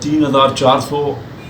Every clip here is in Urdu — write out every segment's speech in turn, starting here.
3400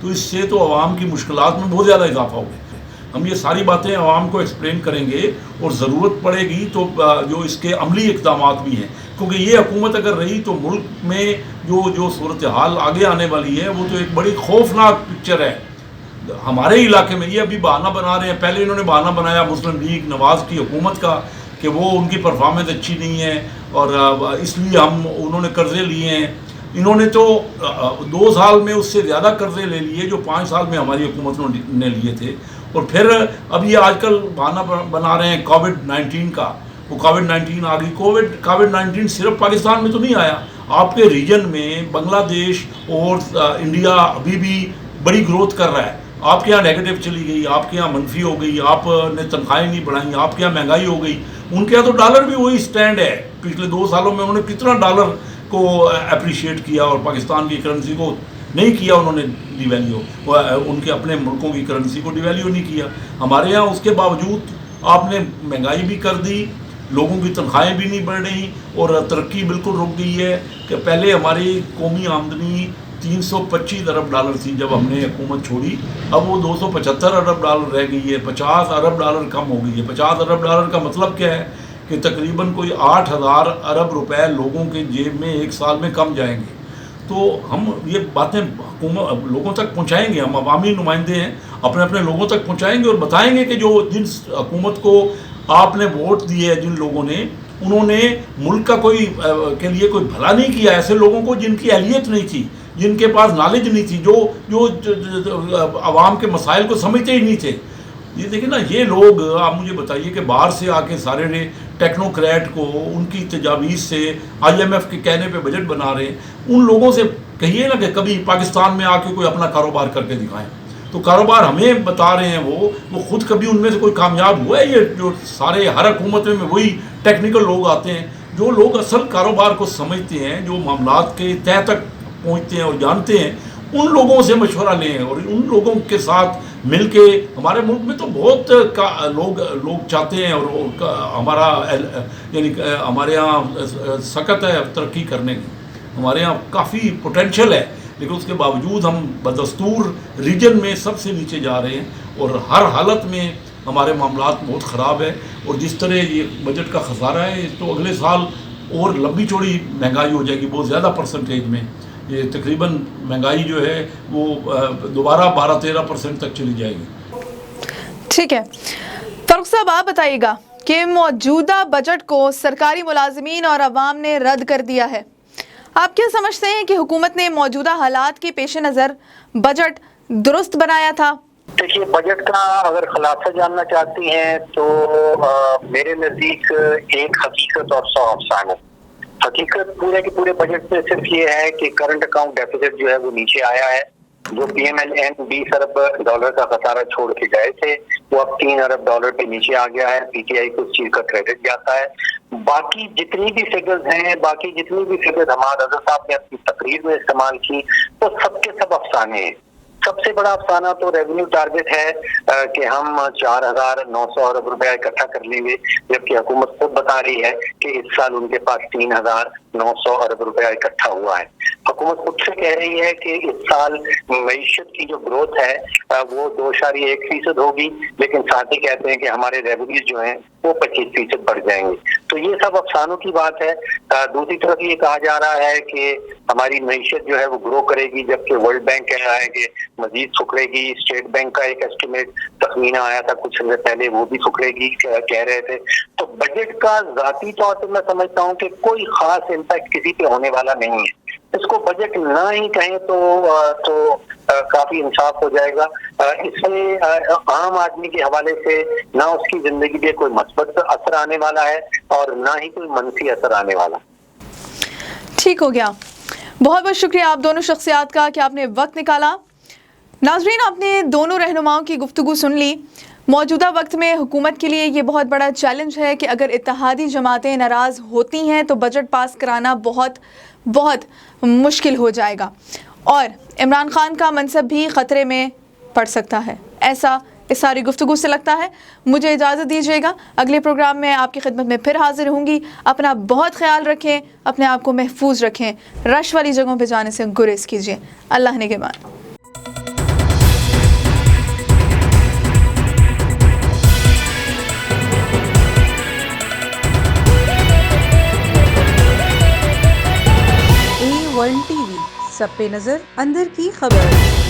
تو اس سے تو عوام کی مشکلات میں بہت زیادہ اضافہ ہو گیا. ہم یہ ساری باتیں عوام کو ایکسپلین کریں گے اور ضرورت پڑے گی تو جو اس کے عملی اقدامات بھی ہیں, کیونکہ یہ حکومت اگر رہی تو ملک میں جو صورتحال آگے آنے والی ہے وہ تو ایک بڑی خوفناک پکچر ہے. ہمارے علاقے میں یہ ابھی بہانہ بنا رہے ہیں, پہلے انہوں نے بہانہ بنایا مسلم لیگ نواز کی حکومت کا کہ وہ ان کی پرفارمنس اچھی نہیں ہے اور اس لیے انہوں نے قرضے لیے ہیں. انہوں نے تو 2 سال میں اس سے زیادہ قرضے لے لیے جو 5 سال میں ہماری حکومت نے لیے تھے. اور پھر اب یہ آج کل بہانہ بنا رہے ہیں کووڈ-19 کا. وہ کووڈ-19 آ گئی. کووڈ-19 صرف پاکستان میں تو نہیں آیا, آپ کے ریجن میں بنگلہ دیش اور انڈیا ابھی بھی بڑی گروتھ کر رہا ہے. آپ کے یہاں نیگیٹو چلی گئی, آپ کے یہاں منفی ہو گئی, آپ نے تنخواہیں نہیں بڑھائیں, آپ کے یہاں مہنگائی ہو گئی. ان کے یہاں تو ڈالر بھی وہی سٹینڈ ہے. پچھلے 2 سالوں میں انہوں نے کتنا ڈالر کو اپریشیٹ کیا اور پاکستان کی کرنسی کو نہیں کیا انہوں نے ڈی ویلیو, ان کے اپنے ملکوں کی کرنسی کو ڈی ویلیو نہیں کیا. ہمارے یہاں اس کے باوجود آپ نے مہنگائی بھی کر دی, لوگوں کی تنخواہیں بھی نہیں بڑھ رہی اور ترقی بالکل رک گئی ہے. کہ پہلے ہماری قومی آمدنی 325 ارب ڈالر تھی جب ہم نے حکومت چھوڑی, اب وہ 275 ارب ڈالر رہ گئی ہے. 50 ارب ڈالر کم ہو گئی ہے. 50 ارب ڈالر کا مطلب کیا ہے کہ تقریباً کوئی 8000 ارب روپے لوگوں کے جیب میں 1 سال میں کم جائیں گے. تو ہم یہ باتیں لوگوں تک پہنچائیں گے, ہم عوامی نمائندے ہیں, اپنے اپنے لوگوں تک پہنچائیں گے اور بتائیں گے کہ جن حکومت کو آپ نے ووٹ دیے ہے, جن لوگوں نے, انہوں نے ملک کا کے لیے کوئی بھلا نہیں کیا. ایسے لوگوں کو جن کی اہلیت نہیں تھی, جن کے پاس نالج نہیں تھی, جو عوام کے مسائل کو سمجھتے ہی نہیں تھے. یہ دیکھیں نا, یہ لوگ آپ مجھے بتائیے کہ باہر سے آ کے سارے ٹیکنوکریٹ کو ان کی تجاویز سے IMF کے کہنے پہ بجٹ بنا رہے ہیں. ان لوگوں سے کہیے نا کہ کبھی پاکستان میں آ کے کوئی اپنا کاروبار کر کے دکھائیں. تو کاروبار ہمیں بتا رہے ہیں وہ خود کبھی ان میں سے کوئی کامیاب ہوا ہے؟ یہ جو سارے ہر حکومت میں وہی ٹیکنیکل لوگ آتے ہیں. جو لوگ اصل کاروبار کو سمجھتے ہیں, جو معاملات کے تہ تک پہنچتے ہیں اور جانتے ہیں, ان لوگوں سے مشورہ لیں اور ان لوگوں کے ساتھ مل کے. ہمارے ملک میں تو بہت لوگ چاہتے ہیں اور ہمارا یعنی ہمارے یہاں سخت ہے ترقی کرنے کی, ہمارے یہاں کافی پوٹینشیل ہے, لیکن اس کے باوجود ہم بدستور ریجن میں سب سے نیچے جا رہے ہیں اور ہر حالت میں ہمارے معاملات بہت خراب ہے. اور جس طرح یہ بجٹ کا خسارہ ہے تو اگلے سال اور لمبی چوڑی مہنگائی ہو جائے گی, بہت زیادہ پرسنٹیج میں. یہ تقریباً مہنگائی جو ہے وہ دوبارہ 12-13% تک چلی جائے گی. ٹھیک ہے فاروق صاحب, آپ بتائیے گا کہ موجودہ بجٹ کو سرکاری ملازمین اور عوام نے رد کر دیا ہے. آپ کیا سمجھتے ہیں کہ حکومت نے موجودہ حالات کے پیش نظر بجٹ درست بنایا تھا؟ دیکھیے, بجٹ کا اگر خلاصہ جاننا چاہتی ہیں تو میرے نزدیک ایک حقیقت اور 100 افسانے. حقیقت پورے کے پورے بجٹ میں صرف یہ ہے کہ کرنٹ اکاؤنٹ ڈیفیسٹ جو ہے وہ نیچے آیا ہے. جو PMLN 20 ارب ڈالر کا خسارہ چھوڑ کے گئے تھے وہ اب 3 ارب ڈالر پہ نیچے آ گیا ہے. PTI کو اس چیز کا کریڈٹ جاتا ہے. باقی جتنی بھی فگرز ہیں, باقی جتنی بھی فگرز ہمارے رضا صاحب نے اپنی تقریر میں استعمال کی, وہ سب کے سب افسانے ہیں. سب سے بڑا افسانہ تو ریونیو ٹارگٹ ہے کہ ہم 4900 ارب روپے اکٹھا کر لیں گے, جبکہ حکومت خود بتا رہی ہے کہ اس سال ان کے پاس 3900 ارب روپے اکٹھا ہوا ہے. حکومت خود سے کہہ رہی ہے کہ اس سال معیشت کی جو گروتھ ہے وہ 2.1% ہوگی, لیکن ساتھ ہی کہتے ہیں کہ ہمارے ریونیوز جو ہیں وہ 25% بڑھ جائیں گے. تو یہ سب افسانوں کی بات ہے. دوسری طرف یہ کہا جا رہا ہے کہ ہماری معیشت جو ہے وہ گرو کرے گی, جبکہ ورلڈ بینک کہہ رہا ہے کہ مزید سکڑے گی. اسٹیٹ بینک کا ایک ایسٹیمیٹ تخمینہ آیا تھا کچھ دن پہلے, وہ بھی سکڑے گی کہہ رہے تھے. تو بجٹ کا ذاتی طور پر میں سمجھتا ہوں کہ کوئی خاص امپیکٹ کسی پہ ہونے والا نہیں ہے. اس کو بجٹ نہ ہی کہیں تو کافی انصاف ہو جائے گا. اس میں عام آدمی کے حوالے سے نہ اس کی زندگی پہ کوئی مثبت اثر آنے والا ہے اور نہ ہی کوئی منفی اثر آنے والا. ٹھیک ہو گیا, بہت بہت شکریہ آپ دونوں شخصیات کا کہ آپ نے وقت نکالا. ناظرین, آپ نے دونوں رہنماؤں کی گفتگو سن لی. موجودہ وقت میں حکومت کے لیے یہ بہت بڑا چیلنج ہے کہ اگر اتحادی جماعتیں ناراض ہوتی ہیں تو بجٹ پاس کرانا بہت بہت مشکل ہو جائے گا اور عمران خان کا منصب بھی خطرے میں پڑ سکتا ہے. ایسا اس ساری گفتگو سے لگتا ہے. مجھے اجازت دیجیے گا, اگلے پروگرام میں آپ کی خدمت میں پھر حاضر ہوں گی. اپنا بہت خیال رکھیں, اپنے آپ کو محفوظ رکھیں, رش والی جگہوں پہ جانے سے گریز کیجیے. اللہ نگہبان. سب پہ نظر اندر کی خبر۔